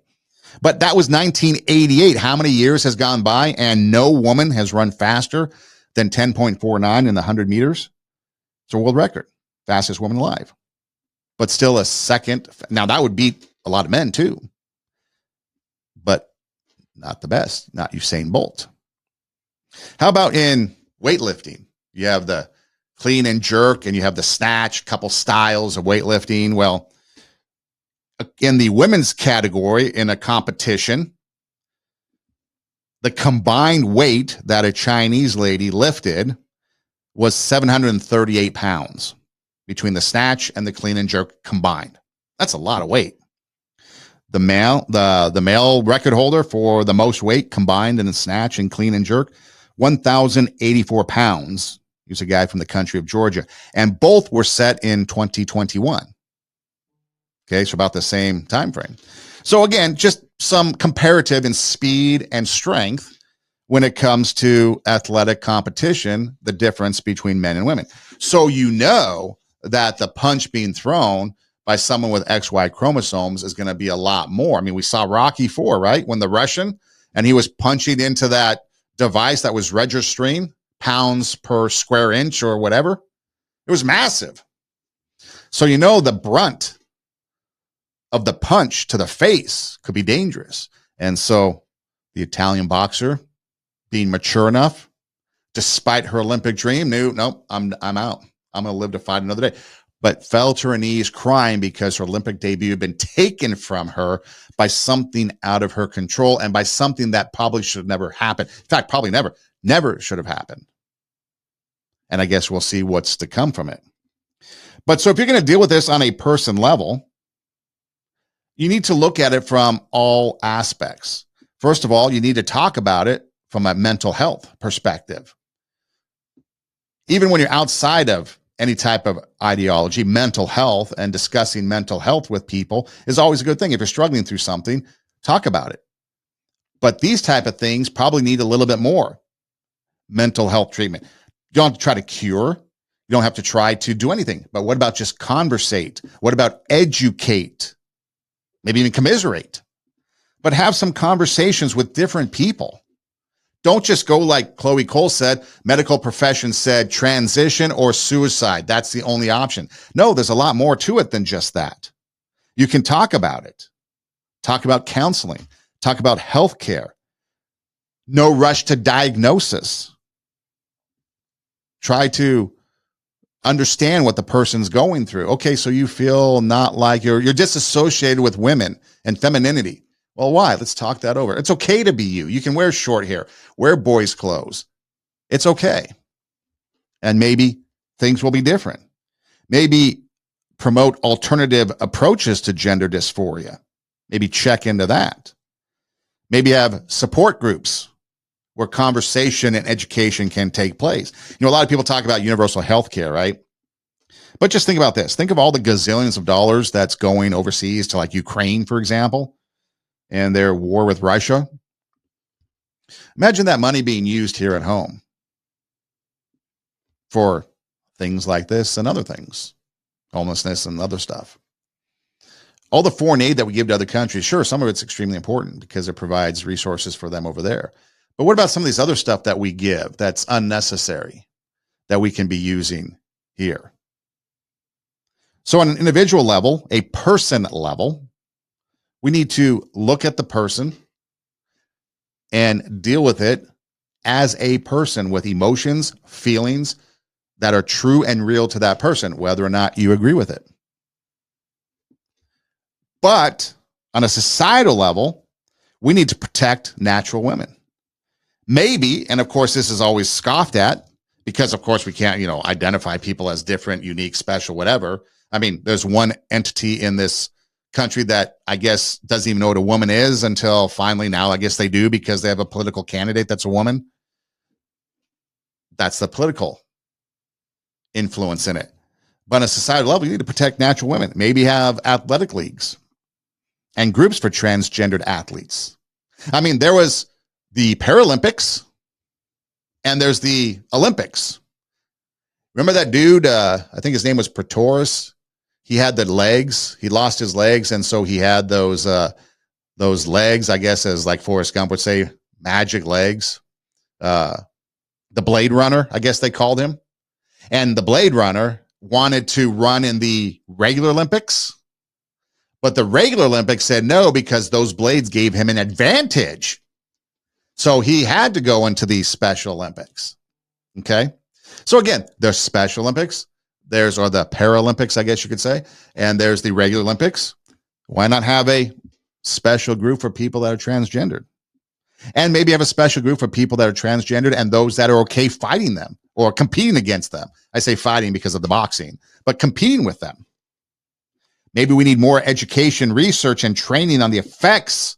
But that was 1988. How many years has gone by, and no woman has run faster than 10.49 in the 100 meters? It's a world record, fastest woman alive. But still a second. Now, that would beat a lot of men, too. But not the best, not Usain Bolt. How about in weightlifting? You have the clean and jerk, and you have the snatch, couple styles of weightlifting. Well, in the women's category in a competition, the combined weight that a Chinese lady lifted was 738 pounds between the snatch and the clean and jerk combined. That's a lot of weight. The male record holder for the most weight combined in the snatch and clean and jerk, 1,084 pounds. He's a guy from the country of Georgia. And both were set in 2021. Okay, so about the same time frame. So again, just some comparative in speed and strength when it comes to athletic competition, the difference between men and women. So that the punch being thrown by someone with XY chromosomes is going to be a lot more. I mean, we saw Rocky IV, right? When the Russian, and he was punching into that device that was registering pounds per square inch or whatever. It was massive. So the brunt of the punch to the face could be dangerous. And so the Italian boxer, being mature enough, despite her Olympic dream, knew, nope, I'm out. I'm going to live to fight another day. But fell to her knees crying because her Olympic debut had been taken from her by something out of her control and by something that probably should have never happened. In fact, probably never should have happened. And I guess we'll see what's to come from it. But so if you're going to deal with this on a person level, you need to look at it from all aspects. First of all, you need to talk about it from a mental health perspective. Even when you're outside of any type of ideology, mental health and discussing mental health with people is always a good thing. If you're struggling through something, talk about it. But these type of things probably need a little bit more mental health treatment. You don't have to try to cure. You don't have to try to do anything. But what about just conversate? What about educate? maybe even commiserate, but have some conversations with different people. Don't just go like Chloe Cole said, medical profession said transition or suicide. That's the only option. No, there's a lot more to it than just that. You can talk about it. Talk about counseling. Talk about healthcare. No rush to diagnosis. Try to understand what the person's going through. Okay, so you feel not like you're disassociated with women and femininity. Well, why? Let's talk that over. It's okay to be you. You can wear short hair, wear boys' clothes. It's okay. And maybe things will be different. Maybe promote alternative approaches to gender dysphoria. Maybe check into that. Maybe have support groups where conversation and education can take place. A lot of people talk about universal health care, right? But just think about this. Think of all the gazillions of dollars that's going overseas to like Ukraine, for example, and their war with Russia. Imagine that money being used here at home for things like this and other things, homelessness and other stuff. All the foreign aid that we give to other countries, sure, some of it's extremely important because it provides resources for them over there. But what about some of these other stuff that we give that's unnecessary that we can be using here? So on an individual level, a person level, we need to look at the person and deal with it as a person with emotions, feelings that are true and real to that person, whether or not you agree with it. But on a societal level, we need to protect natural women. Maybe, and of course, this is always scoffed at because, of course, we can't, identify people as different, unique, special, whatever. I mean, there's one entity in this country that I guess doesn't even know what a woman is until finally now I guess they do because they have a political candidate that's a woman. That's the political influence in it. But on a societal level, you need to protect natural women. Maybe have athletic leagues and groups for transgendered athletes. I mean, there was the Paralympics and there's the Olympics. Remember that dude? I think his name was Pretorius. He had the legs. He lost his legs, and so he had those legs, I guess, as like Forrest Gump would say, magic legs. The Blade Runner, I guess they called him. And the Blade Runner wanted to run in the regular Olympics, but the regular Olympics said no because those blades gave him an advantage. So he had to go into the Special Olympics. Okay. So again, there's Special Olympics. Or the Paralympics, I guess you could say. And there's the regular Olympics. Why not have a special group for people that are transgendered? And maybe have a special group for people that are transgendered and those that are okay fighting them or competing against them. I say fighting because of the boxing, but competing with them. Maybe we need more education, research, and training on the effects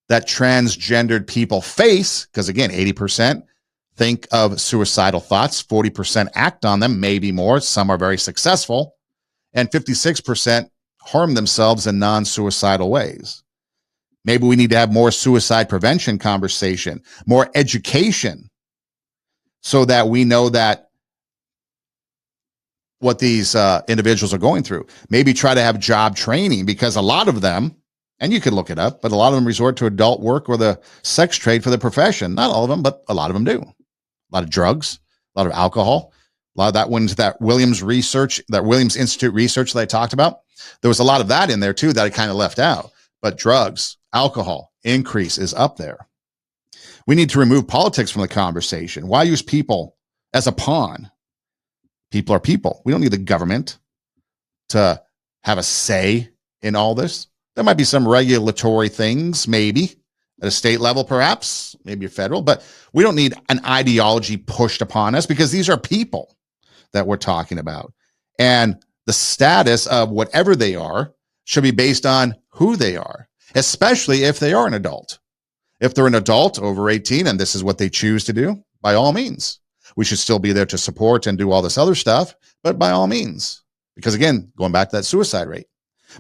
that transgendered people face. Because again, 80% think of suicidal thoughts, 40% act on them, maybe more. Some are very successful, and 56% harm themselves in non-suicidal ways. Maybe we need to have more suicide prevention conversation, more education, so that we know that what these individuals are going through. Maybe try to have job training because a lot of them, and you can look it up, but a lot of them resort to adult work or the sex trade for their profession. Not all of them, but a lot of them do. A lot of drugs, a lot of alcohol, a lot of that went into that Williams Institute research that I talked about. There was a lot of that in there too that I kind of left out. But drugs, alcohol, increase is up there. We need to remove politics from the conversation. Why use people as a pawn? People are people. We don't need the government to have a say in all this. There might be some regulatory things, maybe at a state level, perhaps, maybe a federal, but we don't need an ideology pushed upon us because these are people that we're talking about. And the status of whatever they are should be based on who they are, especially if they are an adult. If they're an adult over 18 and this is what they choose to do, by all means, we should still be there to support and do all this other stuff, but by all means, because again, going back to that suicide rate.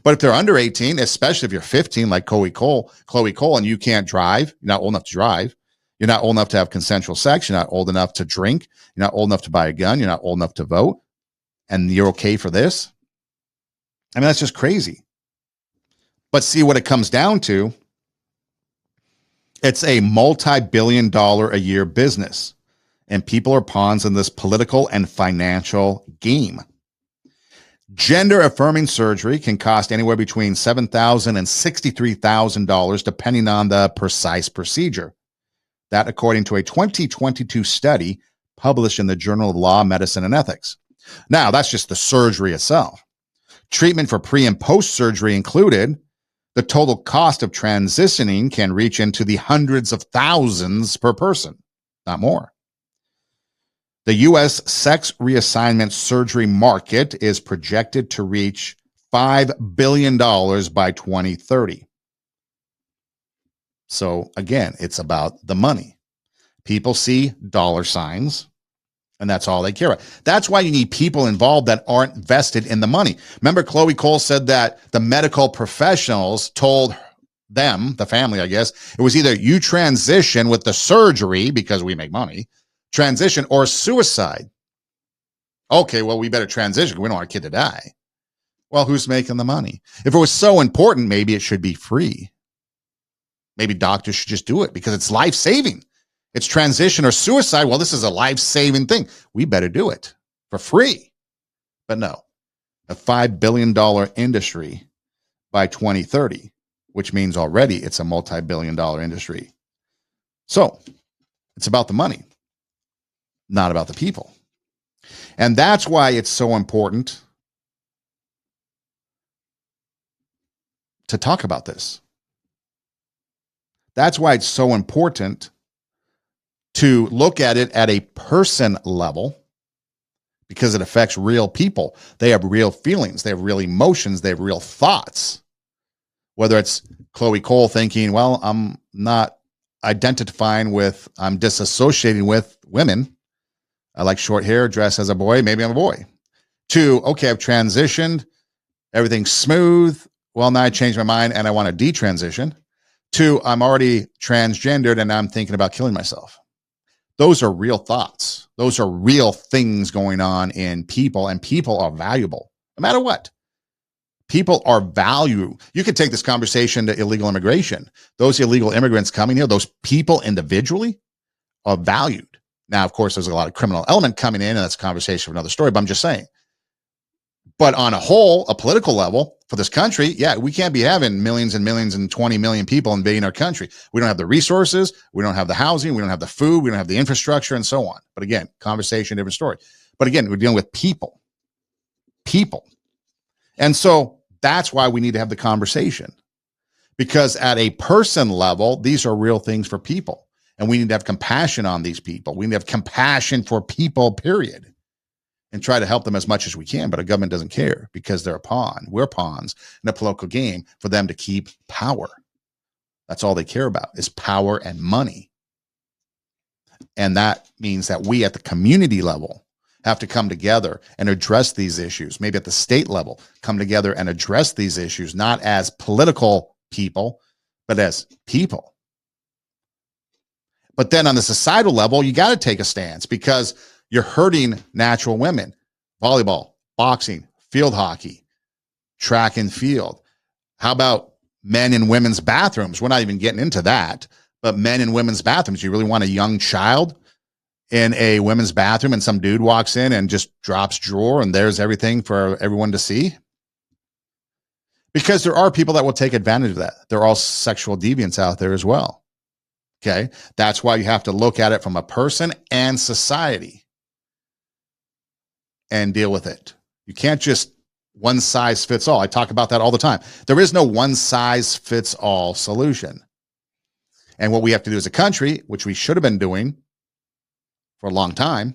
But if they're under 18, especially if you're 15, like Chloe Cole, and you can't drive, you're not old enough to drive, you're not old enough to have consensual sex, you're not old enough to drink, you're not old enough to buy a gun, you're not old enough to vote, and you're okay for this? I mean, that's just crazy. But see what it comes down to. It's a multi-billion-dollar a year business, and people are pawns in this political and financial game. Gender-affirming surgery can cost anywhere between $7,000 and $63,000, depending on the precise procedure. That, according to a 2022 study published in the Journal of Law, Medicine, and Ethics. Now, that's just the surgery itself. Treatment for pre- and post-surgery included. The total cost of transitioning can reach into the hundreds of thousands per person, not more. The U.S. sex reassignment surgery market is projected to reach $5 billion by 2030. So again, it's about the money. People see dollar signs, and that's all they care about. That's why you need people involved that aren't vested in the money. Remember, Chloe Cole said that the medical professionals told them, the family, I guess, it was either you transition with the surgery because we make money, transition, or suicide. Okay, well, we better transition. We don't want our kid to die. Well, who's making the money? If it was so important, maybe it should be free. Maybe doctors should just do it because it's life-saving. It's transition or suicide. Well, this is a life-saving thing. We better do it for free. But no, a $5 billion industry by 2030, which means already it's a multi-billion-dollar industry. So it's about the money, not about the people. And that's why it's so important to talk about this. That's why it's so important to look at it at a person level, because it affects real people. They have real feelings. They have real emotions. They have real thoughts. Whether it's Chloe Cole thinking, well, I'm not identifying with, I'm disassociating with women. I like short hair, dress as a boy. Maybe I'm a boy. To, okay, I've transitioned. Everything's smooth. Well, now I changed my mind and I want to detransition. To, I'm already transgendered and I'm thinking about killing myself. Those are real thoughts. Those are real things going on in people, and people are valuable, no matter what. People are value. You could take this conversation to illegal immigration. Those illegal immigrants coming here, those people individually are valued. Now, of course, there's a lot of criminal element coming in, and that's a conversation for another story, but I'm just saying. But on a whole, a political level for this country, yeah, we can't be having millions and millions and 20 million people invading our country. We don't have the resources. We don't have the housing. We don't have the food. We don't have the infrastructure and so on. But again, conversation, different story. But again, we're dealing with people. And so that's why we need to have the conversation, because at a person level, these are real things for people. And we need to have compassion on these people. We need to have compassion for people, period. And try to help them as much as we can, but our government doesn't care because they're a pawn. We're pawns in a political game for them to keep power. That's all they care about is power and money. And that means that we at the community level have to come together and address these issues. Maybe at the state level, come together and address these issues, not as political people, but as people. But then on the societal level, you got to take a stance because you're hurting natural women. Volleyball, boxing, field hockey, track and field. How about men in women's bathrooms? We're not even getting into that, but men in women's bathrooms. You really want a young child in a women's bathroom and some dude walks in and just drops drawer and there's everything for everyone to see? Because there are people that will take advantage of that. There are all sexual deviants out there as well. Okay. That's why you have to look at it from a person and society and deal with it. You can't just one size fits all. I talk about that all the time. There is no one size fits all solution. And what we have to do as a country, which we should have been doing for a long time,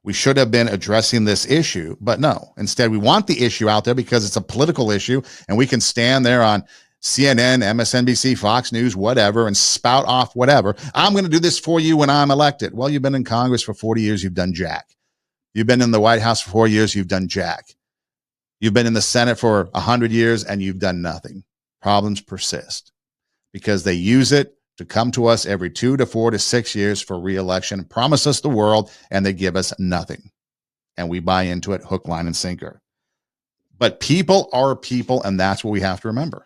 we should have been addressing this issue, but no. Instead, we want the issue out there because it's a political issue and we can stand there on CNN, MSNBC, Fox News, whatever, and spout off whatever. I'm going to do this for you when I'm elected. Well, you've been in Congress for 40 years. You've done jack. You've been in the White House for 4 years. You've done jack. You've been in the Senate for 100 years and you've done nothing. Problems persist because they use it to come to us every 2 to 4 to 6 years for re-election, promise us the world, and they give us nothing. And we buy into it hook, line, and sinker. But people are people, and that's what we have to remember.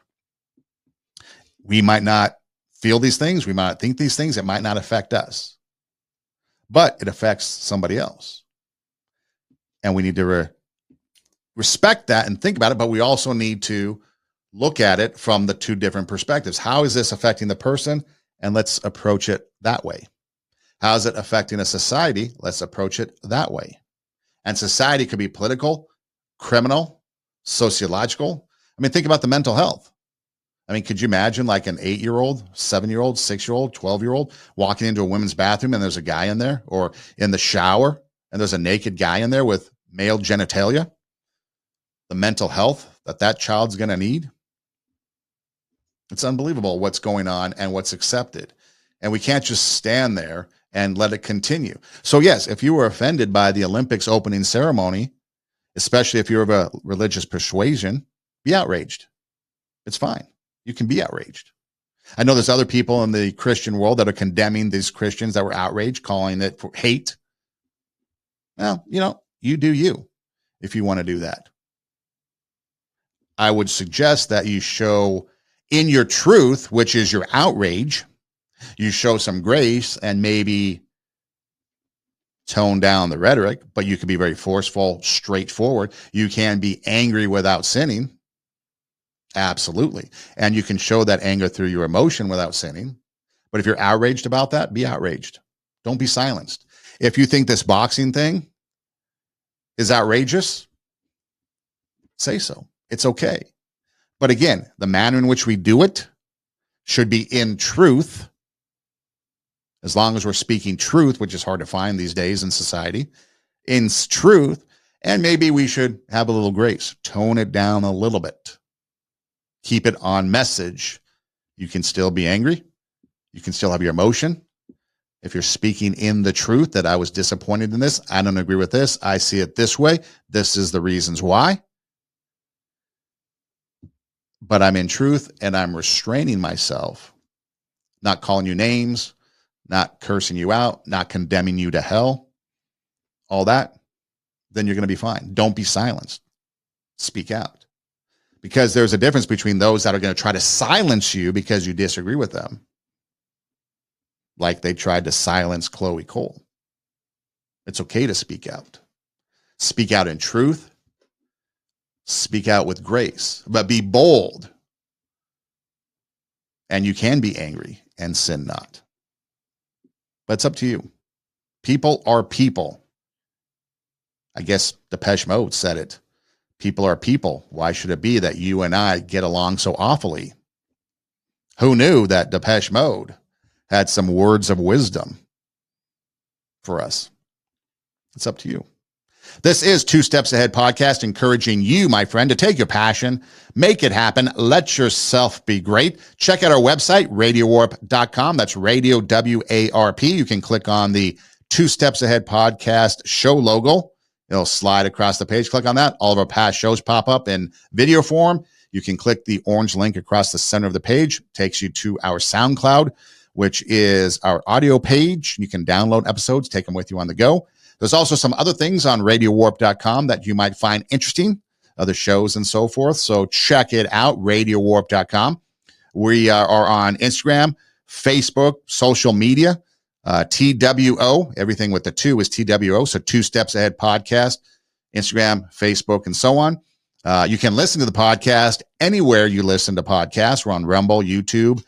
We might not feel these things. We might not think these things. It might not affect us, but it affects somebody else. And we need to respect that and think about it, but we also need to look at it from the two different perspectives. How is this affecting the person? And let's approach it that way. How is it affecting a society? Let's approach it that way. And society could be political, criminal, sociological. I mean, think about the mental health. I mean, could you imagine like an 8-year-old, 7-year-old, 6-year-old, 12-year-old walking into a women's bathroom and there's a guy in there, or in the shower and there's a naked guy in there with male genitalia? The mental health that child's going to need. It's unbelievable what's going on and what's accepted. And we can't just stand there and let it continue. So yes, if you were offended by the Olympics opening ceremony, especially if you're of a religious persuasion, be outraged. It's fine. You can be outraged. I know there's other people in the Christian world that are condemning these Christians that were outraged, calling it for hate. Well, you do you if you want to do that. I would suggest that you show in your truth, which is your outrage, you show some grace and maybe tone down the rhetoric, but you can be very forceful, straightforward. You can be angry without sinning. Absolutely. And you can show that anger through your emotion without sinning. But if you're outraged about that, be outraged. Don't be silenced. If you think this boxing thing is outrageous, say so. It's okay. But again, the manner in which we do it should be in truth. As long as we're speaking truth, which is hard to find these days in society, in truth, and maybe we should have a little grace, tone it down a little bit, keep it on message. You can still be angry. You can still have your emotion. If you're speaking in the truth that I was disappointed in this, I don't agree with this, I see it this way, this is the reasons why. But I'm in truth and I'm restraining myself, not calling you names, not cursing you out, not condemning you to hell, all that, then you're going to be fine. Don't be silenced. Speak out. Because there's a difference between those that are going to try to silence you because you disagree with them, like they tried to silence Chloe Cole. It's okay to speak out. Speak out in truth. Speak out with grace, but be bold. And you can be angry and sin not. But it's up to you. People are people. I guess Depeche Mode said it. People are people. Why should it be that you and I get along so awfully? Who knew that Depeche Mode had some words of wisdom for us? It's up to you. This is Two Steps Ahead podcast, encouraging you, my friend, to take your passion, make it happen, let yourself be great. Check out our website, radiowarp.com. That's radio, W-A-R-P. You can click on the Two Steps Ahead podcast show logo. It'll slide across the page. Click on that. All of our past shows pop up in video form. You can click the orange link across the center of the page. It takes you to our SoundCloud, which is our audio page. You can download episodes, take them with you on the go. There's also some other things on radiowarp.com that you might find interesting, other shows and so forth. So check it out, radiowarp.com. We are on Instagram, Facebook, social media, TWO. Everything with the two is TWO. So Two Steps Ahead podcast, Instagram, Facebook, and so on. You can listen to the podcast anywhere you listen to podcasts. We're on Rumble, YouTube.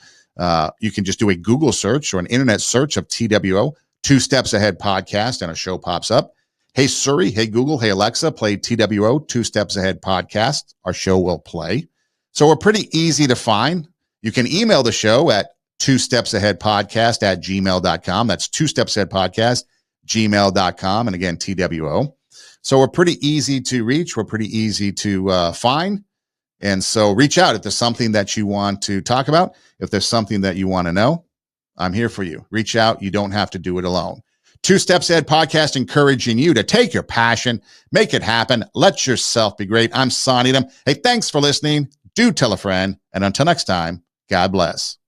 You can just do a Google search or an internet search of TWO. Two Steps Ahead podcast, and a show pops up. Hey Siri, hey Google, hey Alexa, play TWO, Two Steps Ahead podcast. Our show will play. So we're pretty easy to find. You can email the show at twostepsaheadpodcast@gmail.com. That's Two Steps Ahead podcast, gmail.com. And again, TWO. So we're pretty easy to reach. We're pretty easy to find. And so reach out if there's something that you want to talk about. If there's something that you want to know, I'm here for you. Reach out. You don't have to do it alone. Two Steps Ahead podcast, encouraging you to take your passion, make it happen. Let yourself be great. I'm Sonny Dem. Hey, thanks for listening. Do tell a friend. And until next time, God bless.